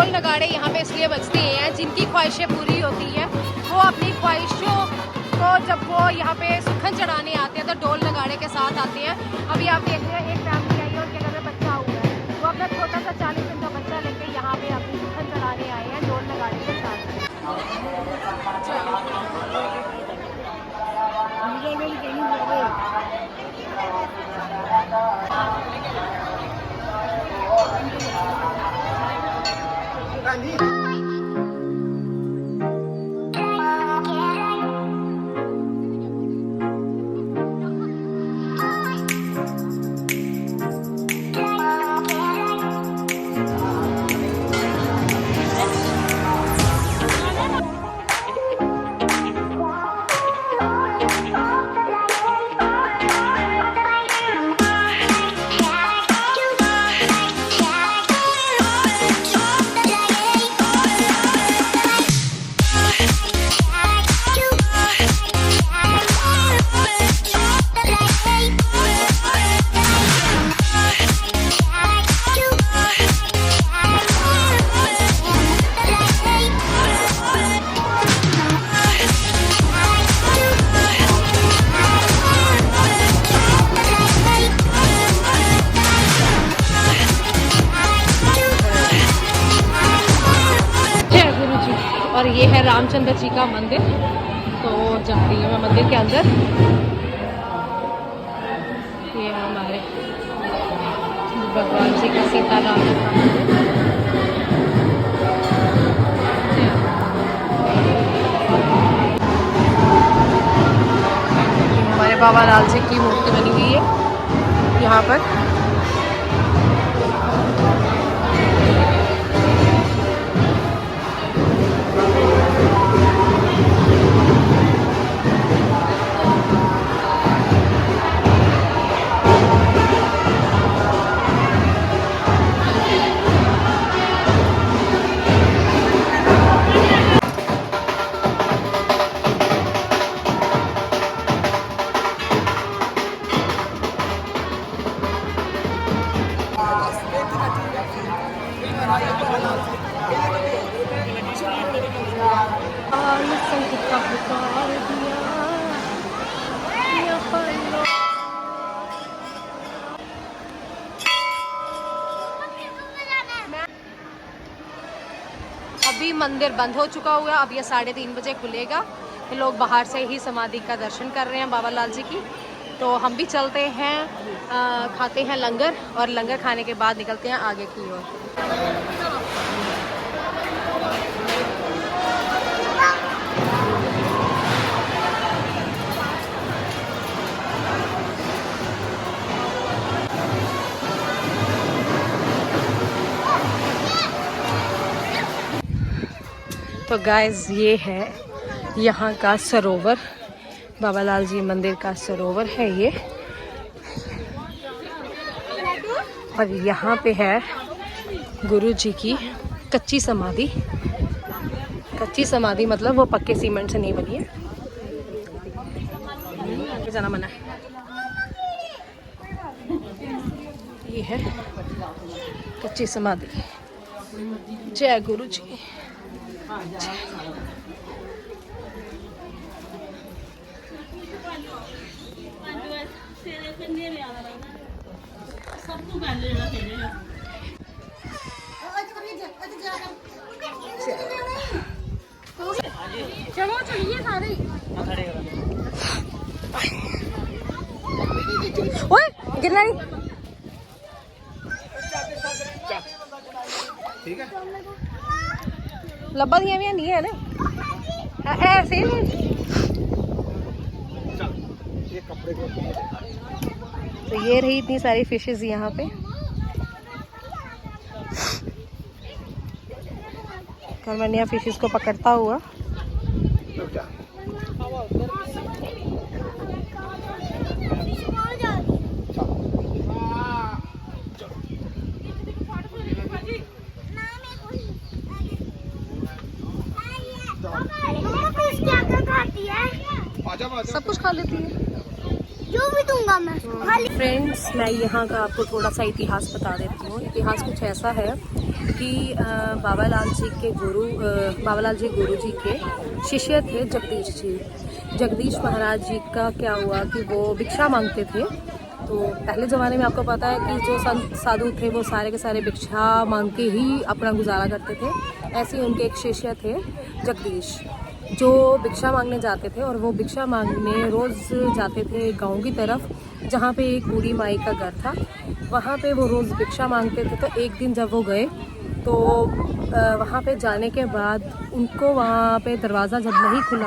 ढोल नगाड़े यहाँ पे इसलिए बजते हैं, जिनकी ख्वाहिशें पूरी होती हैं वो अपनी ख्वाहिशों को जब वो यहाँ पे सुखन चढ़ाने आते हैं तो ढोल नगाड़े के साथ आते हैं। अभी आप देख रहे हैं एक फैमिली आई है, उनके घर में बच्चा हुआ है, वो अपना छोटा सा 40 दिन का बच्चा लेके यहाँ पे अपनी सुखन चढ़ाने आए हैं ढोल नगाड़े के साथ। और ये है रामचंद्र जी का मंदिर। तो जा रही हूँ मैं मंदिर के अंदर। ये हमारे भगवान जी का सीताराम जी का मंदिर। हमारे बाबा लाल जी की मूर्ति बनी हुई है यहाँ पर। अभी मंदिर बंद हो चुका हुआ है, अब ये 3:30 बजे खुलेगा। ये लोग बाहर से ही समाधि का दर्शन कर रहे हैं बाबा लाल जी की। तो हम भी चलते हैं, खाते हैं लंगर और लंगर खाने के बाद निकलते हैं आगे की ओर। तो गाइस ये है यहाँ का सरोवर, बाबा लाल जी मंदिर का सरोवर है ये। और यहाँ पे है गुरु जी की कच्ची समाधि। कच्ची समाधि मतलब वो पक्के सीमेंट से नहीं बनी है। जाना मना है। ये है कच्ची समाधि। जय गुरु जी। चलो चलिए सारे। ओए गिरना नहीं। ठीक है। लब्बा दिया भी नहीं है ना ऐसे। तो ये रही इतनी सारी फिशेस यहाँ पे। कल मैंने यहाँ फिशेस को पकड़ता हुआ। सब कुछ खा लेती है, जो भी दूंगा मैं। फ्रेंड्स मैं यहाँ का आपको थोड़ा सा इतिहास बता देती हूँ। इतिहास कुछ ऐसा है कि बाबालाल जी गुरु जी के शिष्य थे जगदीश जी। जगदीश महाराज जी का क्या हुआ कि वो भिक्षा मांगते थे। तो पहले ज़माने में आपको पता है कि जो संत साधु थे वो सारे के सारे भिक्षा मांग के ही अपना गुजारा करते थे। ऐसे ही उनके एक शिष्य थे जगदीश, जो भिक्षा मांगने जाते थे, और वो भिक्षा मांगने रोज़ जाते थे गांव की तरफ, जहाँ पे एक बूढ़ी माई का घर था। वहाँ पे वो रोज़ भिक्षा मांगते थे। तो एक दिन जब वो गए तो वहाँ पे जाने के बाद उनको वहाँ पे दरवाज़ा जब नहीं खुला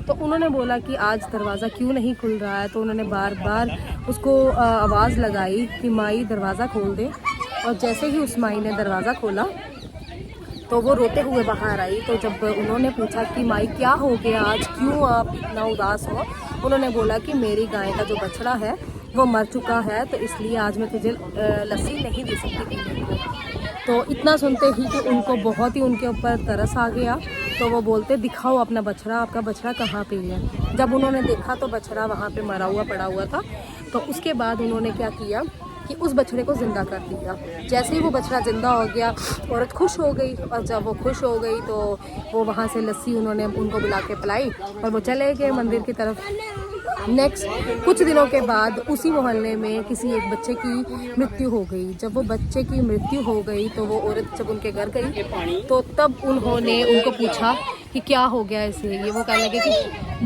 तो उन्होंने बोला कि आज दरवाज़ा क्यों नहीं खुल रहा है। तो उन्होंने बार बार उसको आवाज़ लगाई कि माई दरवाज़ा खोल दे। और जैसे ही उस माई ने दरवाज़ा खोला तो वो रोते हुए बाहर आई। तो जब उन्होंने पूछा कि माई क्या हो गया, आज क्यों आप इतना उदास हो, उन्होंने बोला कि मेरी गाय का जो बछड़ा है वो मर चुका है, तो इसलिए आज मैं तुझे लस्सी नहीं दे सकती पीने को। तो इतना सुनते ही कि उनको बहुत ही उनके ऊपर तरस आ गया। तो वो बोलते दिखाओ अपना बछड़ा, आपका बछड़ा कहाँ पे है। जब उन्होंने देखा तो बछड़ा वहाँ पे मरा हुआ पड़ा हुआ था। तो उसके बाद उन्होंने क्या किया कि उस बछड़े को ज़िंदा कर दिया। जैसे ही वो बछड़ा ज़िंदा हो गया औरत खुश हो गई, और जब वो खुश हो गई तो वो वहाँ से लस्सी उन्होंने उनको बुला के पिलाई और वो चले गए मंदिर की तरफ। नेक्स्ट कुछ दिनों के बाद उसी मोहल्ले में किसी एक बच्चे की मृत्यु हो गई। जब वो बच्चे की मृत्यु हो गई तो वो औरत जब उनके घर गई तो तब उन्होंने उनको पूछा कि क्या हो गया इसे। ये वो कहने लगे कि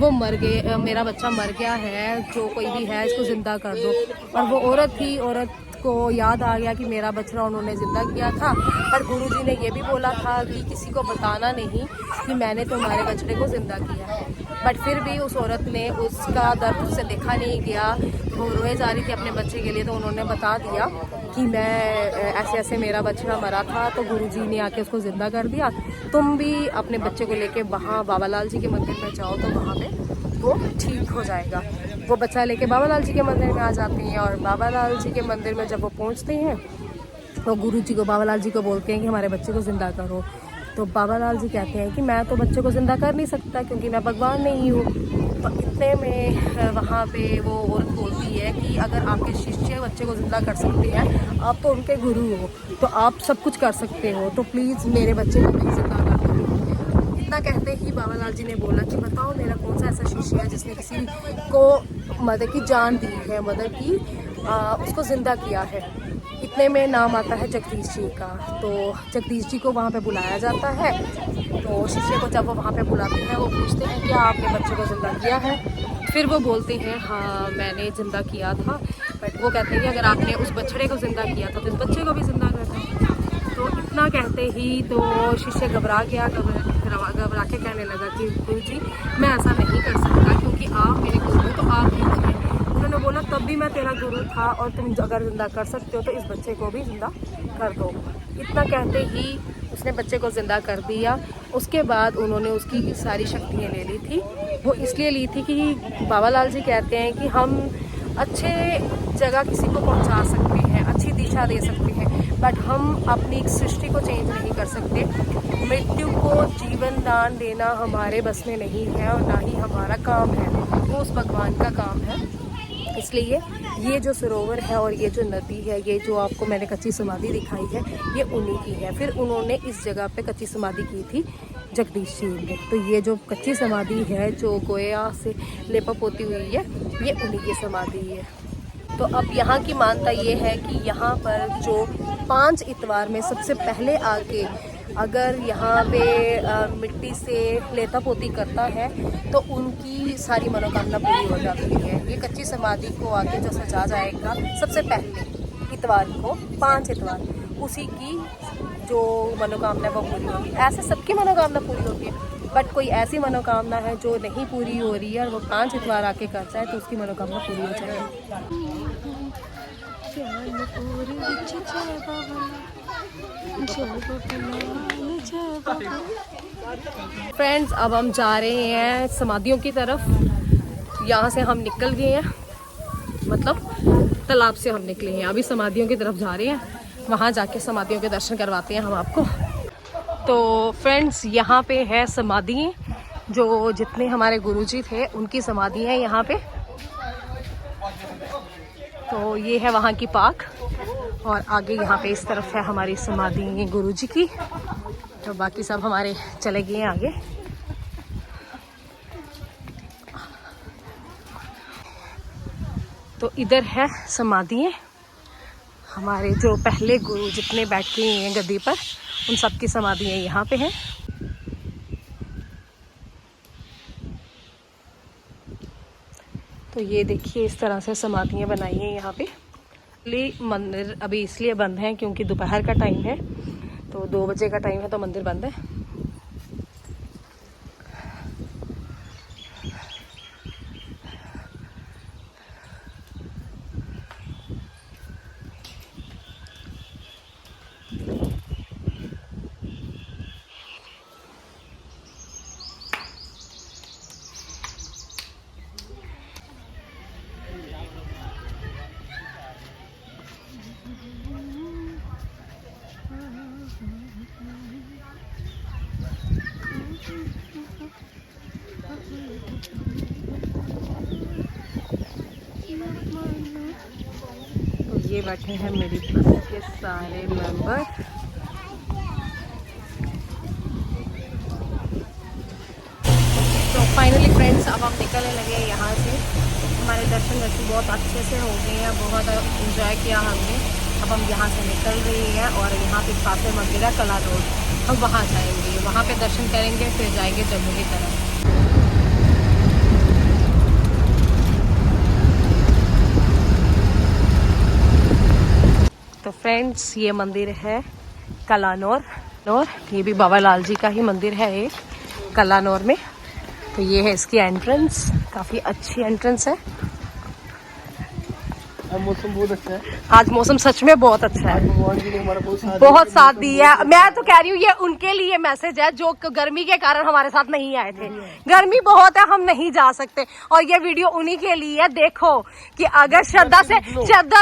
वो मर गए, मेरा बच्चा मर गया है, जो कोई भी है इसको ज़िंदा कर दो। और वो औरत थी, औरत को याद आ गया कि मेरा बछड़ा उन्होंने ज़िंदा किया था, पर गुरुजी ने ये भी बोला था कि किसी को बताना नहीं कि मैंने तुम्हारे बछड़े को ज़िंदा किया है। बट फिर भी उस औरत ने उसका दर्द उससे देखा नहीं गया, वो रोए जा रही थी अपने बच्चे के लिए। तो उन्होंने बता दिया कि मैं ऐसे ऐसे मेरा बछड़ा मरा था, तो गुरुजी ने आके उसको ज़िंदा कर दिया। तुम भी अपने बच्चे को लेके वहाँ बाबालाल जी के मंदिर में जाओ तो वहाँ पे वो ठीक हो जाएगा। वो बच्चा लेके बाबालाल जी के मंदिर में आ जाते हैं, और बाबालाल जी के मंदिर में जब वो पहुँचते हैं तो गुरुजी को बाबालाल जी को बोलते हैं कि हमारे बच्चे को ज़िंदा करो। तो बाबालाल जी कहते हैं कि मैं तो बच्चे को ज़िंदा कर नहीं सकता क्योंकि मैं भगवान नहीं हूँ। तो इतने में वहाँ पे वो औरत बोलती है कि अगर आपके शिष्य बच्चे को ज़िंदा कर सकते हैं, आप तो उनके गुरु हो, तो आप सब कुछ कर सकते हो, तो प्लीज़ मेरे बच्चे को भी ज़िंदा कर दो। इतना कहते ही बाबालाल जी ने बोला कि बताओ मेरा कौन सा ऐसा शिष्य है जिसने किसी को मदर की जान दी है, मदर की उसको ज़िंदा किया है। इतने में नाम आता है जगदीश जी का। तो जगदीश जी को वहाँ पे बुलाया जाता है। तो शिष्य को जब वो वहाँ पे बुलाते हैं वो पूछते हैं क्या आपने बच्चे को ज़िंदा किया है। फिर वो बोलते हैं हाँ मैंने ज़िंदा किया था। बट वो कहते हैं कि अगर आपने उस बछड़े को ज़िंदा किया था तो इस बच्चे को भी ज़िंदा कर दो। तो इतना कहते ही तो शिष्य घबरा गया, घबरा के कहने लगा कि गुरु जी मैं ऐसा नहीं कर सकता क्योंकि आप मेरे गुरु हो, तो आप ही हैं। उन्होंने बोला तब भी मैं तेरा गुरु था, और तुम अगर ज़िंदा कर सकते हो तो इस बच्चे को भी ज़िंदा कर दो। इतना कहते ही उसने बच्चे को ज़िंदा कर दिया। उसके बाद उन्होंने उसकी सारी शक्तियाँ ले ली थी। वो इसलिए ली थी कि बाबालाल जी कहते हैं कि हम अच्छे जगह किसी को पहुंचा सकते हैं, अच्छी दिशा दे सकते हैं, बट हम अपनी सृष्टि को चेंज नहीं कर सकते। मृत्यु को जीवन दान देना हमारे बस में नहीं है और ना ही हमारा काम है, वो उस भगवान का काम है। इसलिए ये जो सरोवर है और ये जो नदी है, ये जो आपको मैंने कच्ची समाधि दिखाई है, ये उन्हीं की है। फिर उन्होंने इस जगह पे कच्ची समाधि की थी जगदीश जी ने। तो ये जो कच्ची समाधि है जो गोया से लेपा पोती हुई है, ये उन्हीं की समाधि है। तो अब यहाँ की मान्यता ये है कि यहाँ पर जो 5 इतवार में सबसे पहले आके अगर यहाँ पे मिट्टी से लेता पोती करता है तो उनकी सारी मनोकामना पूरी हो जाती है। ये कच्ची समाधि को आके जो सजा जाएगा सबसे पहले इतवार को, 5 इतवार, उसी की जो मनोकामना है वो पूरी होगी। ऐसे सबकी मनोकामना पूरी होती है, बट कोई ऐसी मनोकामना है जो नहीं पूरी हो रही है और वो 5 इतवार आके करता है तो उसकी मनोकामना पूरी हो जाएगी। फ्रेंड्स अब हम जा रहे हैं समाधियों की तरफ। यहाँ से हम निकल गए हैं, मतलब तालाब से हम निकले हैं, अभी समाधियों की तरफ जा रहे हैं। वहाँ जाके समाधियों के दर्शन करवाते हैं हम आपको। तो फ्रेंड्स यहाँ पे है समाधि, जो जितने हमारे गुरुजी थे उनकी समाधि है यहाँ पे। तो ये है वहाँ की पार्क, और आगे यहाँ पे इस तरफ है हमारी समाधि गुरु जी की। तो बाकी सब हमारे चले गए हैं आगे। तो इधर है समाधि हमारे जो पहले गुरु जितने बैठ के हैं गद्दी पर, उन सब की समाधियाँ यहाँ पे हैं। तो ये देखिए इस तरह से समाधियाँ बनाई हैं यहाँ पे। मंदिर अभी इसलिए बंद है क्योंकि दोपहर का टाइम है, तो 2 बजे का टाइम है, तो मंदिर बंद है। ये बैठे हैं मेरी बस के सारे मेंबर। तो फाइनली फ्रेंड्स अब हम निकलने लगे हैं यहाँ से। हमारे दर्शन वैसे बहुत अच्छे से हो गए हैं, बहुत एंजॉय किया हमने। अब हम यहाँ से निकल रहे हैं और यहाँ पे पास में मंदिर है कला रोड, हम वहाँ जाएंगे, वहाँ पे दर्शन करेंगे, फिर जाएंगे जम्मू की तरफ। तो फ्रेंड्स ये मंदिर है कलानौर, ये भी बाबा लाल जी का ही मंदिर है एक कलानौर में। तो ये है इसकी एंट्रेंस, काफ़ी अच्छी एंट्रेंस है। मौसम बहुत अच्छा है आज, मौसम सच में बहुत अच्छा है, भगवान जी ने हमारा बहुत साथ दिया है। मैं तो कह रही हूँ ये उनके लिए मैसेज है जो गर्मी के कारण हमारे साथ नहीं आए थे। गर्मी बहुत है, हम नहीं जा सकते, और ये वीडियो उन्हीं के लिए है। देखो कि अगर श्रद्धा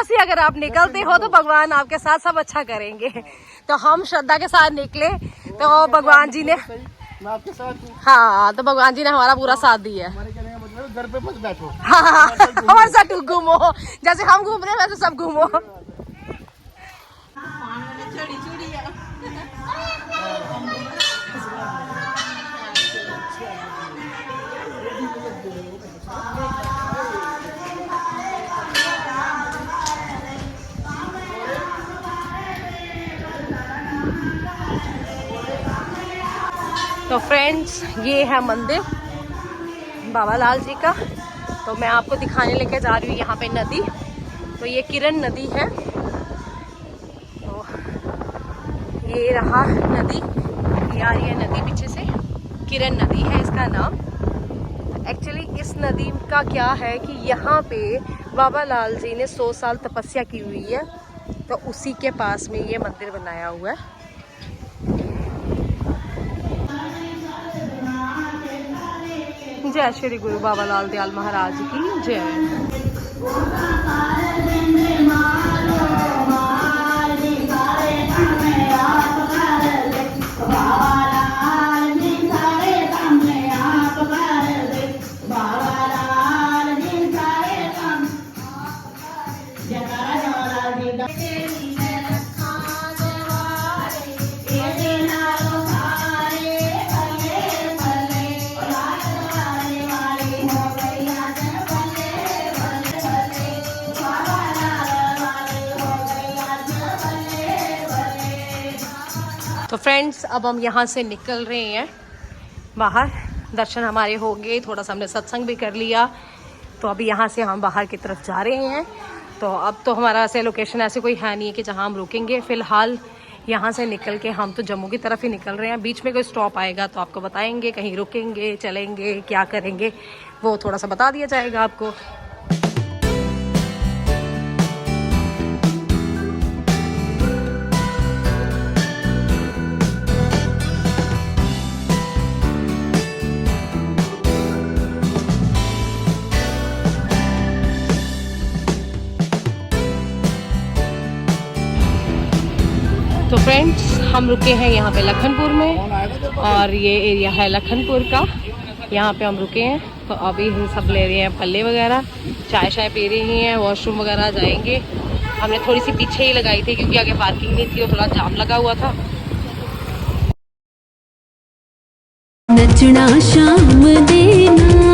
से अगर आप निकलते हो तो भगवान आपके साथ सब अच्छा करेंगे। तो हम श्रद्धा के साथ निकले तो भगवान जी ने, मैं आपके साथ हूँ। हाँ, तो भगवान जी ने हमारा पूरा साथ दिया है। हमारे कहने का मतलब घर पे मत बैठो, हाँ, हमारे साथ घूमो, जैसे हम घूम रहे हैं वैसे सब घूमो। तो फ्रेंड्स ये है मंदिर बाबा लाल जी का। तो मैं आपको दिखाने लेके जा रही हूँ यहाँ पे नदी। तो ये किरण नदी है, तो ये रहा नदी, ये आ रही है नदी पीछे से, किरण नदी है इसका नाम। एक्चुअली इस नदी का क्या है कि यहाँ पे बाबा लाल जी ने 100 साल तपस्या की हुई है, तो उसी के पास में ये मंदिर बनाया हुआ है। जय श्री गुरु बाबा लाल दयाल महाराज की जय। तो फ्रेंड्स अब हम यहाँ से निकल रहे हैं बाहर। दर्शन हमारे हो गए, थोड़ा सा हमने सत्संग भी कर लिया, तो अभी यहाँ से हम बाहर की तरफ जा रहे हैं। तो अब तो हमारा ऐसे लोकेशन ऐसे कोई है नहीं है कि जहाँ हम रुकेंगे। फ़िलहाल यहाँ से निकल के हम तो जम्मू की तरफ ही निकल रहे हैं। बीच में कोई स्टॉप आएगा तो आपको बताएंगे, कहीं रुकेंगे, चलेंगे, क्या करेंगे, वो थोड़ा सा बता दिया जाएगा आपको। तो फ्रेंड्स हम रुके हैं यहाँ पे लखनपुर में, और ये एरिया है लखनपुर का, यहाँ पे हम रुके हैं। तो अभी हम सब ले रहे हैं पल्ले वगैरह, चाय पी रही हैं, वॉशरूम वगैरह जाएंगे, हमने थोड़ी सी पीछे ही लगाई थी क्योंकि आगे पार्किंग नहीं थी और थोड़ा जाम लगा हुआ था। नचना शाम देना